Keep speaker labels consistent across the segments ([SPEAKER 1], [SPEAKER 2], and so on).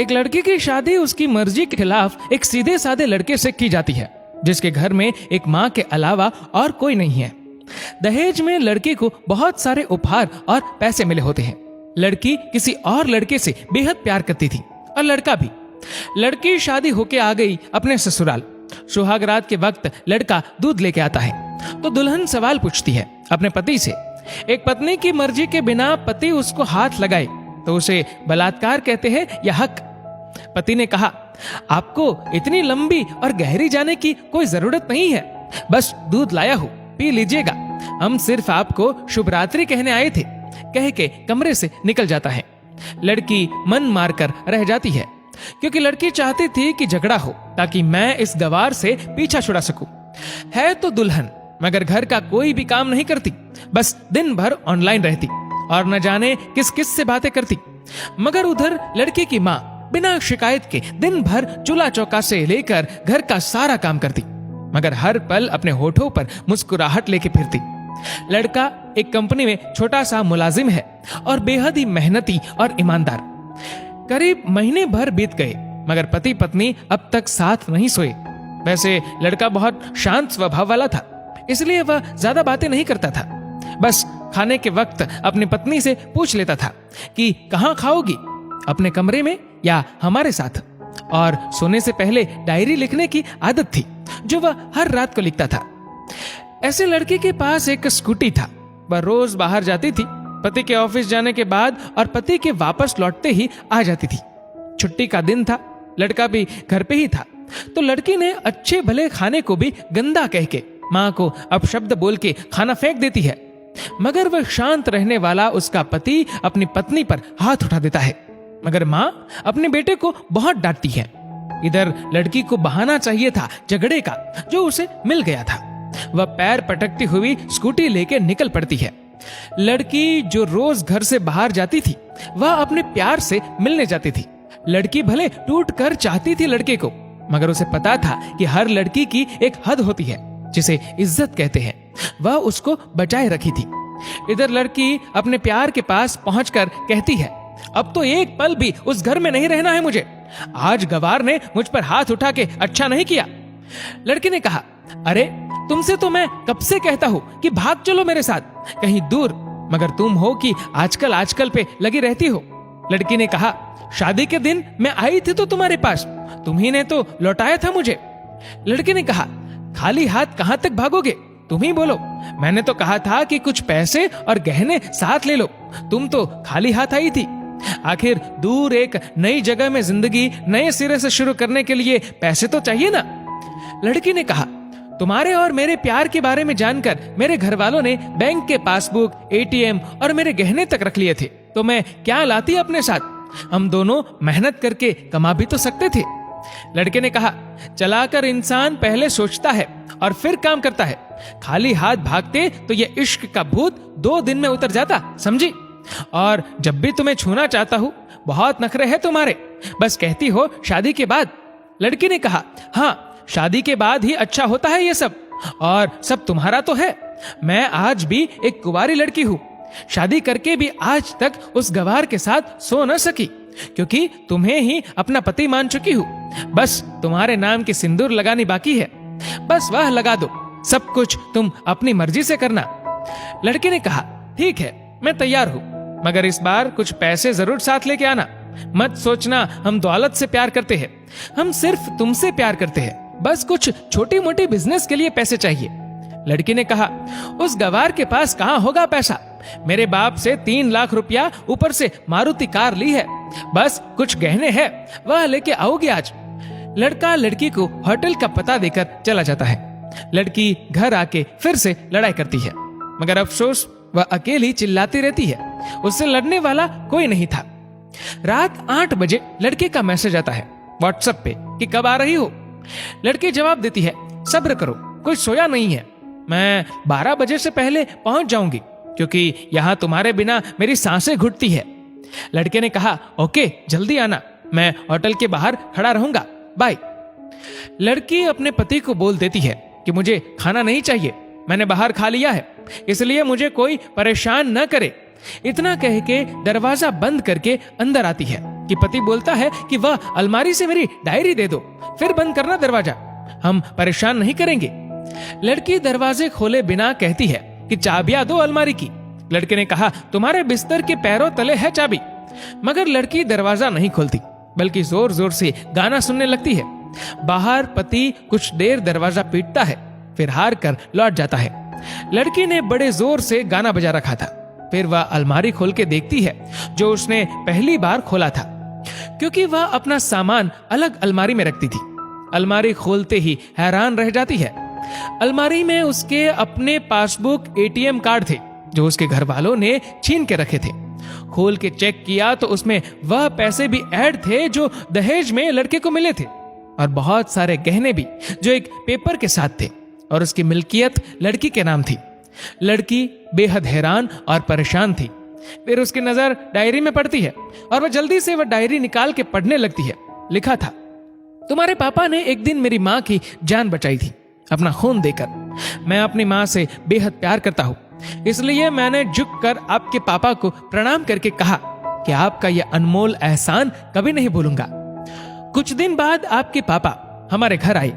[SPEAKER 1] एक लड़की की शादी उसकी मर्जी के खिलाफ एक सीधे साधे लड़के से की जाती है, जिसके घर में एक माँ के अलावा और कोई नहीं है। दहेज में लड़की को बहुत सारे उपहार और पैसे मिले होते हैं। लड़की किसी और लड़के से बेहद प्यार करती थी और लड़का भी। लड़की शादी होके आ गई अपने ससुराल। सुहागरात के वक्त लड़का दूध लेके आता है तो दुल्हन सवाल पूछती है अपने पति से। एक पत्नी की मर्जी के बिना पति उसको हाथ लगाए तो उसे बलात्कार कहते हैं या हक। पति ने कहा, आपको इतनी लंबी और गहरी जाने की कोई जरूरत नहीं है, बस दूध लाया हूं, पी लीजिएगा, हम सिर्फ आपको शुभ रात्रि कहने आए थे, कह के कमरे से निकल जाता है। लड़की मन मारकर रह जाती है क्योंकि लड़की चाहती थी कि झगड़ा हो ताकि मैं इस गवार से पीछा छुड़ा सकूं। है तो दुल्हन मगर घर का कोई भी काम नहीं करती, बस दिन भर ऑनलाइन रहती और न जाने किस किस से बातें करती। मगर उधर लड़के की माँ बिना शिकायत के दिन भर चूल्हा चौका से लेकर घर का सारा काम करती, मगर हर पल अपने होठों पर मुस्कुराहट लेके फिरती। लड़का एक कंपनी में छोटा सा मुलाजिम है और बेहद ही मेहनती और ईमानदार। करीब महीने भर बीत गए मगर पति पत्नी अब तक साथ नहीं सोए। वैसे लड़का बहुत शांत स्वभाव वाला था, इसलिए वह ज्यादा बातें नहीं करता था। बस खाने के वक्त अपनी पत्नी से पूछ लेता था कि कहाँ खाओगी, अपने कमरे में या हमारे साथ। और सोने से पहले डायरी लिखने की आदत थी जो वह हर रात को लिखता था। ऐसे लड़के के पास एक स्कूटी था। वह रोज बाहर जाती थी, पति के ऑफिस जाने के बाद और पति के वापस लौटते ही आ जाती थी। छुट्टी का दिन था, लड़का भी घर पे ही था, तो लड़की ने अच्छे भले खाने को भी गंदा कह के माँ को अपशब्द बोल के खाना फेंक देती है। मगर वह शांत रहने वाला उसका पति अपनी पत्नी पर हाथ उठा देता है, मगर माँ अपने बेटे को बहुत डांटती है। इधर लड़की को बहाना चाहिए था झगड़े का जो उसे मिल गया था। वह पैर पटकती हुई स्कूटी लेके निकल पड़ती है। लड़की जो रोज घर से बाहर जाती थी वह अपने प्यार से मिलने जाती थी। लड़की भले टूट कर चाहती थी लड़के को, मगर उसे पता था कि हर लड़की की एक हद होती है जिसे इज्जत कहते हैं, वह उसको बचाए रखी थी। इधर लड़की अपने प्यार के पास पहुंचकर कहती है, अब तो एक पल भी उस घर में नहीं रहना है मुझे। आज गवार ने मुझ पर हाथ उठा के अच्छा नहीं किया। लड़की ने कहा, अरे तुमसे तो मैं कब से कहता हूँ कि भाग चलो मेरे साथ कहीं दूर, मगर तुम हो कि आजकल पे लगी रहती हो। लड़की ने कहा, शादी के दिन मैं आई थी तो तुम्हारे पास, तुम्ही ने तो लौटाया था मुझे। लड़की ने कहा, खाली हाथ कहां तक भागोगे, तुम ही बोलो। मैंने तो कहा था कि कुछ पैसे और गहने साथ ले लो, तुम तो खाली हाथ आई थी। आखिर दूर एक नई जगह में जिंदगी नए सिरे से शुरू करने के लिए पैसे तो चाहिए ना। लड़की ने कहा, तुम्हारे और मेरे प्यार के बारे में जानकर मेरे घर वालों ने बैंक के पासबुक, एटीएम और मेरे गहने तक रख लिए थे, तो मैं क्या लाती अपने साथ। हम दोनों मेहनत करके कमा भी तो सकते थे। लड़के ने कहा, चलाकर इंसान पहले सोचता है और फिर काम करता है। खाली हाथ भागते तो ये इश्क का भूत 2 दिन में उतर जाता, समझी। और जब भी तुम्हें छूना चाहता हूँ, बहुत नखरे हैं तुम्हारे, बस कहती हो शादी के बाद। लड़की ने कहा, हाँ शादी के बाद ही अच्छा होता है ये सब, और सब तुम्हारा तो है। मैं आज भी एक कुंवारी लड़की हूँ, शादी करके भी आज तक उस गवार के साथ सो न सकी, क्योंकि तुम्हें ही अपना पति मान चुकी हूँ। बस तुम्हारे नाम की सिंदूर लगानी बाकी है, बस वह लगा दो, सब कुछ तुम अपनी मर्जी से करना। लड़की ने कहा, ठीक है मैं तैयार हूँ, मगर इस बार कुछ पैसे जरूर साथ लेके आना। मत सोचना हम दौलत से प्यार करते हैं, हम सिर्फ तुमसे प्यार करते हैं, बस कुछ छोटी मोटी बिजनेस के लिए पैसे चाहिए। लड़की ने कहा, उस गवार के पास कहाँ होगा पैसा, मेरे बाप से 3 लाख रुपया ऊपर से मारुति कार ली है, बस कुछ गहने हैं वह लेके आओगे आज। लड़का लड़की को होटल का पता देकर चला जाता है। लड़की घर आके फिर से लड़ाई करती है, मगर अफसोस वह अकेली चिल्लाती रहती है, उससे लड़ने वाला कोई नहीं था। रात 8 बजे लड़के का मैसेज आता है व्हाट्सएप पे कि कब आ रही हो। लड़की जवाब देती है, सब्र करो, कोई सोया नहीं है, मैं 12 बजे से पहले पहुंच जाऊंगी, क्योंकि यहाँ तुम्हारे बिना मेरी सांसें घुटती है। लड़के ने कहा, ओके जल्दी आना, मैं होटल के बाहर खड़ा रहूंगा, बाय। लड़की अपने पति को बोल देती है कि मुझे खाना नहीं चाहिए, मैंने बाहर खा लिया है, इसलिए मुझे कोई परेशान न करे। इतना कह के दरवाजा बंद करके अंदर आती है। कि पति बोलता है कि वह अलमारी से मेरी डायरी दे दो, फिर बंद करना दरवाजा, हम परेशान नहीं करेंगे। लड़की दरवाजे खोले बिना कहती है कि चाबियां दो अलमारी की। लड़के ने कहा, तुम्हारे बिस्तर के पैरों तले है चाबी। मगर लड़की दरवाजा नहीं खोलती, बल्कि जोर जोर से गाना सुनने लगती है। बाहर पति कुछ देर दरवाजा पीटता है, फिर हार कर लौट जाता है। लड़की ने बड़े जोर से गाना बजा रखा था। फिर वह अलमारी खोल के देखती है जो उसने पहली बार खोला था, क्योंकि वह अपना सामान अलग अलमारी में रखती थी। अलमारी खोलते ही हैरान रह जाती है। अलमारी में उसके अपने पासबुक, एटीएम कार्ड थे जो उसके घर वालों ने छीन के रखे थे। खोल के चेक किया तो उसमें वह पैसे भी ऐड थे जो दहेज में लड़के को मिले थे, और बहुत सारे गहने भी जो एक पेपर के साथ थे, और उसकी मिल्कियत लड़की के नाम थी। लड़की बेहद हैरान और परेशान थी। फिर उसकी नजर डायरी में पड़ती है और वह जल्दी से वह डायरी निकाल के पढ़ने लगती है। लिखा था, तुम्हारे पापा ने एक दिन मेरी माँ की जान बचाई थी अपना खून देकर। मैं अपनी माँ से बेहद प्यार करता हूँ, इसलिए मैंने झुककर आपके पापा को प्रणाम करके कहा कि आपका यह अनमोल एहसान कभी नहीं भूलूंगा। कुछ दिन बाद आपके पापा हमारे घर आए,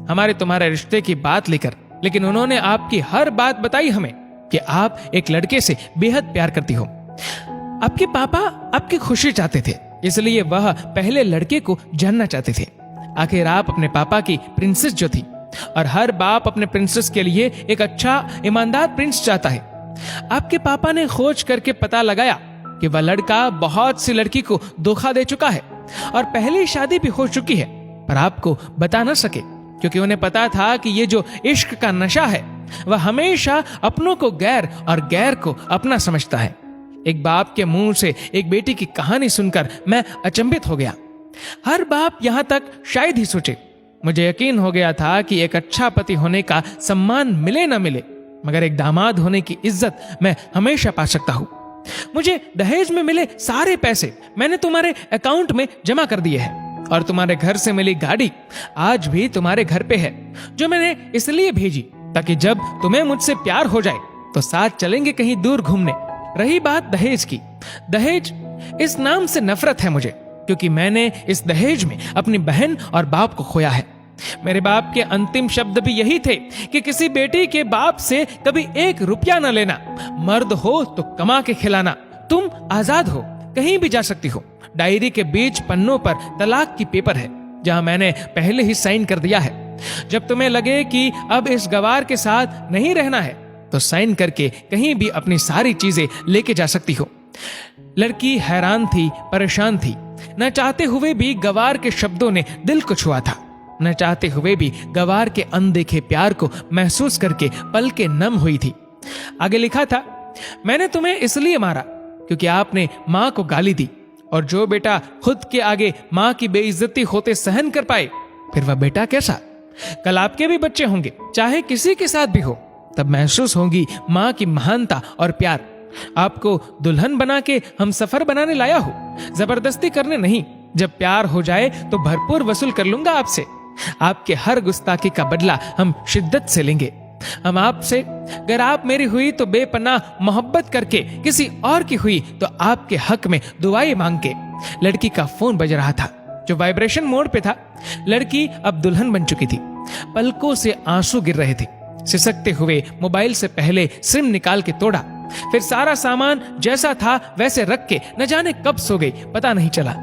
[SPEAKER 1] हमारे तुम्हारे रिश्ते की बात लेकर, लेकिन उन्होंने आपकी हर बात बताई हमें कि आप एक लड़के से बेहद प्यार करती हो। आपके पापा आपकी खुशी चाहते थे, इसलिए वह पहले लड़के को जानना चाहते थे। आखिर आप अपने पापा की प्रिंसेस जो थी, और हर बाप अपने प्रिंसेस के लिए एक अच्छा ईमानदार प्रिंस चाहता है। आपके पापा ने खोज करके पता लगाया कि वह लड़का बहुत सी लड़की को धोखा दे चुका है और पहली शादी भी हो चुकी है, पर आपको बता न सके, क्योंकि उन्हें पता था कि ये जो इश्क का नशा है वह हमेशा अपनों को गैर और गैर को अपना समझता है। एक बाप के मुंह से एक बेटी की कहानी सुनकर मैं अचंभित हो गया। हर बाप यहां तक शायद ही सोचे। मुझे यकीन हो गया था कि एक अच्छा पति होने का सम्मान मिले न मिले, मगर एक दामाद होने की इज्जत मैं हमेशा पा सकता हूं। मुझे दहेज में मिले सारे पैसे मैंने तुम्हारे अकाउंट में जमा कर दिए हैं, और तुम्हारे घर से मिली गाड़ी आज भी तुम्हारे घर पे है, जो मैंने इसलिए भेजी ताकि जब तुम्हें मुझसे प्यार हो जाए तो साथ चलेंगे कहीं दूर घूमने। रही बात दहेज की, दहेज इस नाम से नफरत है मुझे, क्योंकि मैंने इस दहेज में अपनी बहन और बाप को खोया है। मेरे बाप के अंतिम शब्द भी यही थे कि किसी बेटी के बाप से कभी 1 रुपया न लेना, मर्द हो तो कमा के खिलाना, तुम आजाद हो, कहीं भी जा सकती हो। डायरी के बीच पन्नों पर तलाक की पेपर है, जहां मैंने पहले ही साइन कर दिया है। जब तुम्हें लगे कि अब इस गवार के साथ नहीं रहना है तो साइन करके कहीं भी अपनी सारी चीजें लेके जा सकती हो। लड़की हैरान थी, परेशान थी। न चाहते हुए भी गवार के शब्दों ने दिल को छुआ था। न चाहते हुए भी गवार के अनदेखे प्यार को महसूस करके पलकें नम हुई थी। आगे लिखा था, मैंने तुम्हें इसलिए मारा क्योंकि आपने माँ को गाली दी, और जो बेटा खुद के आगे माँ की बेइज्जती होते सहन कर पाए, फिर वह बेटा कैसा। कल आपके भी बच्चे होंगे, चाहे किसी के साथ भी हो, तब महसूस होगी माँ की महानता और प्यार। आपको दुल्हन बना के हम सफर बनाने लाया हो, जबरदस्ती करने नहीं। जब प्यार हो जाए तो भरपूर वसूल कर लूंगा आपसे। आपके हर गुस्ताखी का बदला हम शिद्दत से लेंगे। हम आपसे, अगर आप मेरी हुई तो बेपनाह मोहब्बत करके, किसी और की हुई तो आपके हक में दुआएं मांग के। लड़की का फोन बज रहा था जो वाइब्रेशन मोड पे था। लड़की अब दुल्हन बन चुकी थी। पलकों से आंसू गिर रहे थे। सिसकते हुए मोबाइल से पहले सिम निकाल के तोड़ा, फिर सारा सामान जैसा था वैसे रख के न जाने कब सो गई, पता नहीं चला।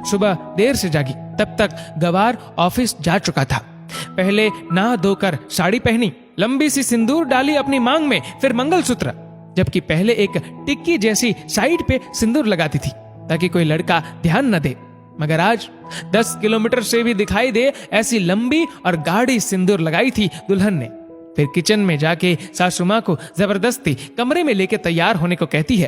[SPEAKER 1] सुबह देर से जागी, तब तक गवार ऑफिस जा चुका था। पहले नहा धोकर साड़ी पहनी, लंबी सी सिंदूर डाली अपनी मांग में, फिर मंगलसूत्र, जबकि पहले एक टिक्की जैसी साइड पे सिंदूर लगाती थी ताकि कोई लड़का ध्यान न दे। मगर आज 10 किलोमीटर से भी दिखाई दे ऐसी लंबी और गाढ़ी सिंदूर लगाई थी दुल्हन ने। फिर किचन में जाके सासू माँ को जबरदस्ती कमरे में लेके तैयार होने को कहती है,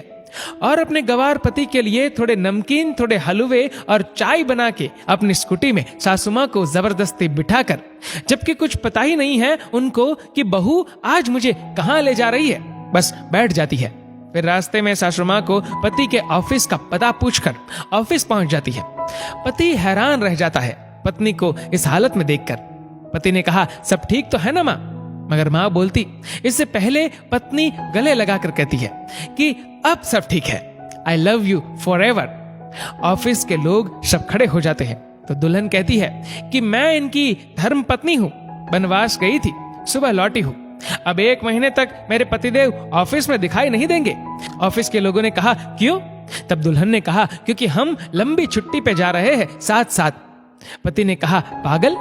[SPEAKER 1] और अपने गवार पति के लिए थोड़े नमकीन, थोड़े हलवे और चाय बना के अपनी स्कूटी में सासू माँ को जबरदस्ती बिठाकर, जबकि कुछ पता ही नहीं है उनको कि बहू आज मुझे कहाँ ले जा रही है, बस बैठ जाती है। फिर रास्ते में सासू माँ को पति के ऑफिस का पता पूछकर ऑफिस पहुंच जाती है। पति हैरान रह जाता है पत्नी को इस हालत में देखकर। पति ने कहा, सब ठीक तो है ना माँ? मगर माँ बोलती, इससे पहले पत्नी गले लगाकर कहती है कि अब सब ठीक है, I love you for ever. Office के लोग सब खड़े हो जाते हैं तो दुल्हन कहती है कि मैं इनकी धर्म पत्नी हूँ, वनवास गई थी, सुबह लौटी हूँ। अब 1 महीने तक मेरे पतिदेव ऑफिस में दिखाई नहीं देंगे। ऑफिस के लोगों ने कहा क्यों? तब दुल्हन ने कहा क्योंकि हम लंबी छुट्टी पे जा रहे हैं साथ साथ। पति ने कहा पागल?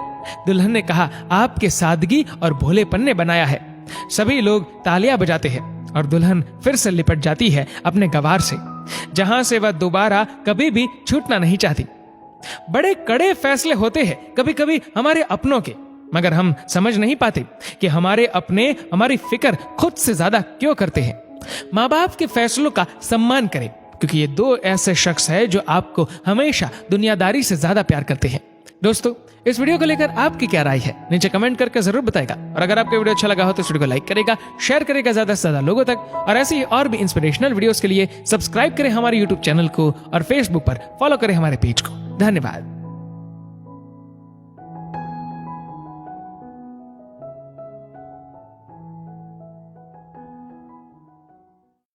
[SPEAKER 1] दुल्हन ने कहा आपके सादगी और भोलेपन ने बनाया है। सभी लोग तालियां बजाते हैं और दुल्हन फिर से लिपट जाती है अपने गवार से, जहां से वह दोबारा कभी भी छूटना नहीं चाहती। बड़े कड़े फैसले होते हैं कभी कभी हमारे अपनों के, मगर हम समझ नहीं पाते कि हमारे अपने हमारी फिक्र खुद से ज्यादा क्यों करते हैं। माँ बाप के फैसलों का सम्मान करें, क्योंकि ये 2 ऐसे शख्स हैं जो आपको हमेशा दुनियादारी से ज्यादा प्यार करते हैं। दोस्तों, इस वीडियो को लेकर आपकी क्या राय है नीचे कमेंट करके जरूर बताएगा। और अगर आपको वीडियो अच्छा लगा हो तो इस वीडियो को लाइक करेगा, शेयर करेगा ज्यादा से ज्यादा लोगों तक। और ऐसी और भी इंस्पिरेशनल वीडियोस के लिए सब्सक्राइब करें हमारे यूट्यूब चैनल को और फेसबुक पर फॉलो करें हमारे पेज को। धन्यवाद।